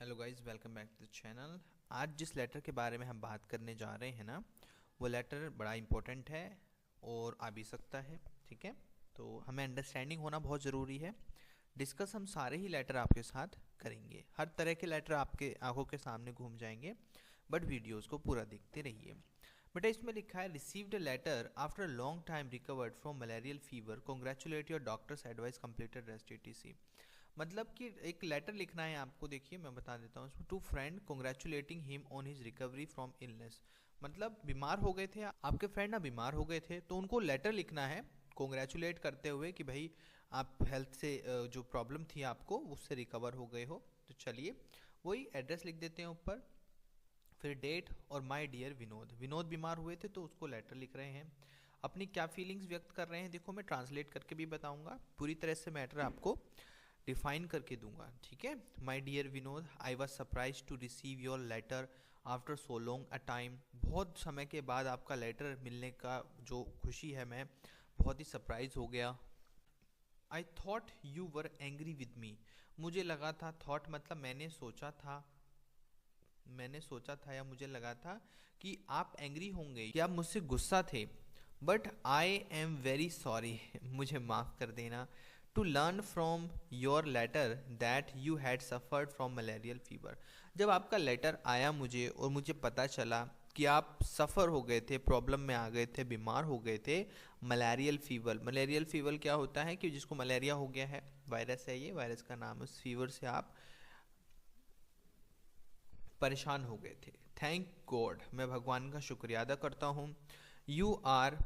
Hello guys, welcome back to the channel. आज जिस letter के बारे में हम बात करने जा रहे हैं ना, वो लेटर बड़ा इम्पोर्टेंट है और आ भी सकता है। ठीक है, तो हमें अंडरस्टैंडिंग होना बहुत ज़रूरी है। डिस्कस हम सारे ही लेटर आपके साथ करेंगे, हर तरह के लेटर आपके आंखों के सामने घूम जाएंगे, बट वीडियोज़ को पूरा देखते रहिए। बेटा इसमें लिखा है, received a letter after a long time recovered from malarial fever, congratulate your doctor's advice completed rest etc। मतलब कि एक लेटर लिखना है आपको। देखिए मैं बता देता हूँ इसमें, to friend congratulating him on his recovery from illness. मतलब बीमार हो गए थे आपके फ्रेंड, ना बीमार हो गए थे, तो उनको लेटर लिखना है कॉन्ग्रेचुलेट करते हुए कि भाई आप हेल्थ से जो प्रॉब्लम थी आपको उससे रिकवर हो गए हो। तो चलिए वही एड्रेस लिख देते हैं ऊपर, फिर डेट और माय डियर विनोद। विनोद बीमार हुए थे तो उसको लेटर लिख रहे हैं। अपनी क्या फीलिंग्स व्यक्त कर रहे हैं, देखो मैं ट्रांसलेट करके भी बताऊंगा, पूरी तरह से मैटर आपको डिफाइन करके दूंगा। ठीक है, my dear Vinod, I was surprise to receive your letter after so long a time. बहुत समय के बाद आपका लेटर मिलने का जो खुशी है, मैं बहुत ही सरप्राइज हो गया। I thought you were angry with me. मुझे लगा था, थॉट मतलब मैंने सोचा था या मुझे लगा था कि आप एंग्री होंगे या आप मुझसे गुस्सा थे। But I am very sorry, मुझे माफ़ कर देना। To learn from your letter that you had suffered from malarial fever. जब आपका लेटर आया मुझे और मुझे पता चला कि आप सफ़र हो गए थे, प्रॉब्लम में आ गए थे, बीमार हो गए थे मलेरियल फीवर। मलेरियल फीवर क्या होता है कि जिसको मलेरिया हो गया है, वायरस है, ये वायरस का नाम है। उस फीवर से आप परेशान हो गए थे। थैंक गॉड, मैं भगवान का शुक्रिया अदा करता हूँ। You are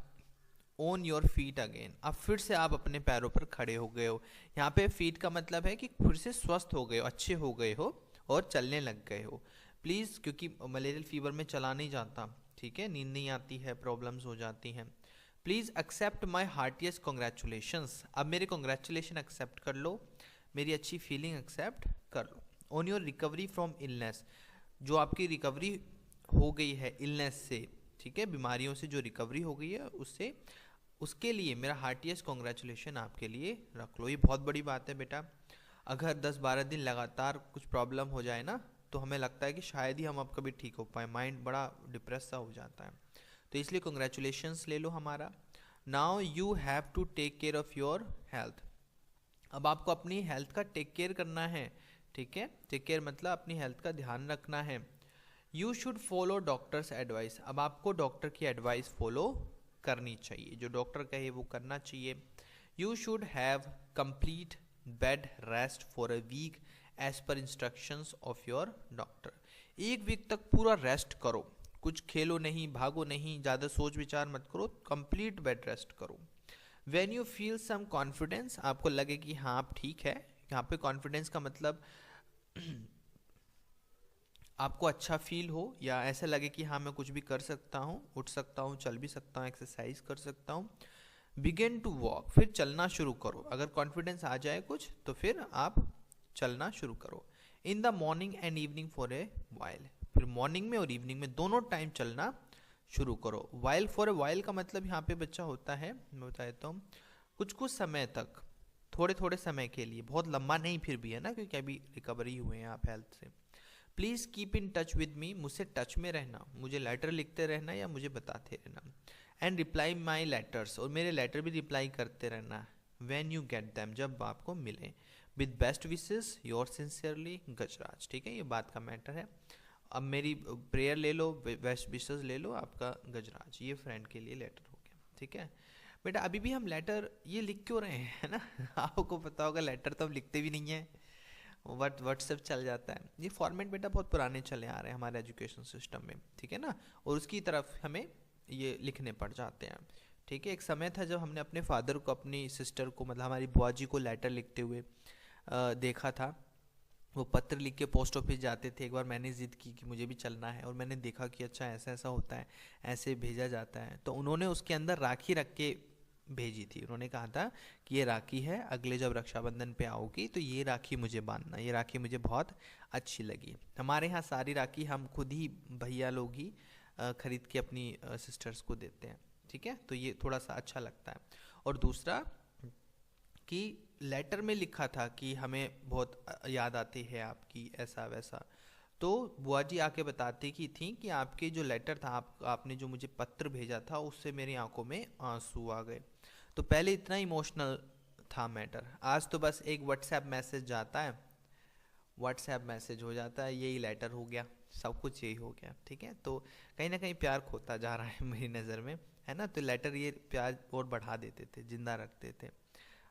on your feet again, अब फिर से आप अपने पैरों पर खड़े हो गए हो। यहाँ पे फीट का मतलब है कि फिर से स्वस्थ हो गए हो, अच्छे हो गए हो और चलने लग गए हो। प्लीज़, क्योंकि मलेरियल फीवर में चला नहीं जाता, ठीक है, नींद नहीं आती है, प्रॉब्लम्स हो जाती हैं। Please accept my heartiest congratulations, अब मेरे कॉन्ग्रेचुलेशन एक्सेप्ट कर लो, मेरी अच्छी फीलिंग एक्सेप्ट कर लो। On your recovery from illness, जो आपकी रिकवरी हो गई है इलनेस से, ठीक है, बीमारियों से जो रिकवरी हो गई है उससे, उसके लिए मेरा हार्टिएस्ट कॉन्ग्रेचुलेशन आपके लिए रख लो। ये बहुत बड़ी बात है बेटा। अगर 10-12 दिन लगातार कुछ प्रॉब्लम हो जाए ना, तो हमें लगता है कि शायद ही हम अब कभी ठीक हो पाए, माइंड बड़ा डिप्रेस सा हो जाता है। तो इसलिए कॉन्ग्रेचुलेशंस ले लो हमारा। Now you have to take care of your health, अब आपको अपनी हेल्थ का टेक केयर करना है। ठीक है, टेक केयर मतलब अपनी हेल्थ का ध्यान रखना है। You should follow doctors advice, अब आपको डॉक्टर की एडवाइस फॉलो करनी चाहिए, जो डॉक्टर कहे वो करना चाहिए। You should have complete bed rest for a week as per instructions of your doctor. एक वीक तक पूरा रेस्ट करो, कुछ खेलो नहीं, भागो नहीं, ज़्यादा सोच विचार मत करो, कंप्लीट बेड रेस्ट करो। When you feel some confidence, आपको लगे कि हाँ आप ठीक है। यहाँ पे कॉन्फिडेंस का मतलब आपको अच्छा फील हो या ऐसा लगे कि हाँ मैं कुछ भी कर सकता हूँ, उठ सकता हूँ, चल भी सकता हूँ, एक्सरसाइज कर सकता हूँ। बिगिन टू वॉक, फिर चलना शुरू करो। अगर कॉन्फिडेंस आ जाए कुछ तो फिर आप चलना शुरू करो। In the morning and evening for a while, फिर मॉर्निंग में और इवनिंग में दोनों टाइम चलना शुरू करो। वाइल फॉर ए वाइल का मतलब यहाँ पे बच्चा होता है, मैं बता देता हूँ, कुछ कुछ समय तक, थोड़े थोड़े समय के लिए, बहुत लंबा नहीं फिर भी, है ना, क्योंकि अभी रिकवरी हुए हैं आप हेल्थ से। Please keep in touch with me, मुझसे टच में रहना, मुझे लेटर लिखते रहना या मुझे बताते रहना। एंड रिप्लाई माई लेटर्स, और मेरे लेटर भी रिप्लाई करते रहना। वैन यू गेट दैम, जब आपको मिले। With best wishes your sincerely Gajraj. ठीक है, ये बात का मैटर है। अब मेरी प्रेयर ले लो, बेस्ट विशेस ले लो, आपका गजराज। ये फ्रेंड के लिए लेटर हो गया। ठीक है बेटा, अभी भी हम लेटर ये लिख क्यों रहे हैं, है ना आपको पता होगा लेटर तो हम लिखते भी नहीं है, व्हाट्सएप चल जाता है। ये फॉर्मेट बेटा बहुत पुराने चले आ रहे हैं हमारे एजुकेशन सिस्टम में, ठीक है ना, और उसकी तरफ हमें ये लिखने पड़ जाते हैं। ठीक है, एक समय था जब हमने अपने फादर को, अपनी सिस्टर को, मतलब हमारी बुआ जी को लेटर लिखते हुए देखा था। वो पत्र लिख के पोस्ट ऑफिस जाते थे। एक बार मैंने ज़िद की कि मुझे भी चलना है, और मैंने देखा कि अच्छा ऐसा ऐसा होता है, ऐसे भेजा जाता है। तो उन्होंने उसके अंदर राखी रख के भेजी थी। उन्होंने कहा था कि ये राखी है, अगले जब रक्षाबंधन पे आओगी तो ये राखी मुझे बांधना। ये राखी मुझे बहुत अच्छी लगी। हमारे यहाँ सारी राखी हम खुद ही, भैया लोग ही खरीद के अपनी सिस्टर्स को देते हैं। ठीक है, तो ये थोड़ा सा अच्छा लगता है। और दूसरा कि लेटर में लिखा था कि हमें बहुत याद आती है आपकी, ऐसा वैसा। तो बुआ जी आके बताती की थी कि आपके जो लेटर था, आपने जो मुझे पत्र भेजा था, उससे मेरी आंखों में आंसू आ गए। तो पहले इतना इमोशनल था मैटर, आज तो बस एक व्हाट्सएप मैसेज जाता है, व्हाट्सएप मैसेज हो जाता है, यही लेटर हो गया, सब कुछ यही हो गया। ठीक है, तो कहीं ना कहीं प्यार खोता जा रहा है मेरी नज़र में, है ना। तो लेटर ये प्यार और बढ़ा देते थे, जिंदा रखते थे।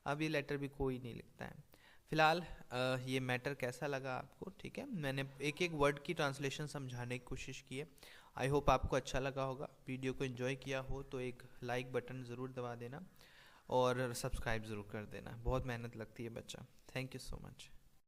अब ये लेटर भी कोई नहीं लिखता है फिलहाल। ये मैटर कैसा लगा आपको? ठीक है, मैंने एक एक वर्ड की ट्रांसलेशन समझाने की कोशिश की है। आई होप आपको अच्छा लगा होगा। वीडियो को एंजॉय किया हो तो एक लाइक बटन ज़रूर दबा देना और सब्सक्राइब ज़रूर कर देना, बहुत मेहनत लगती है बच्चा। Thank you so much.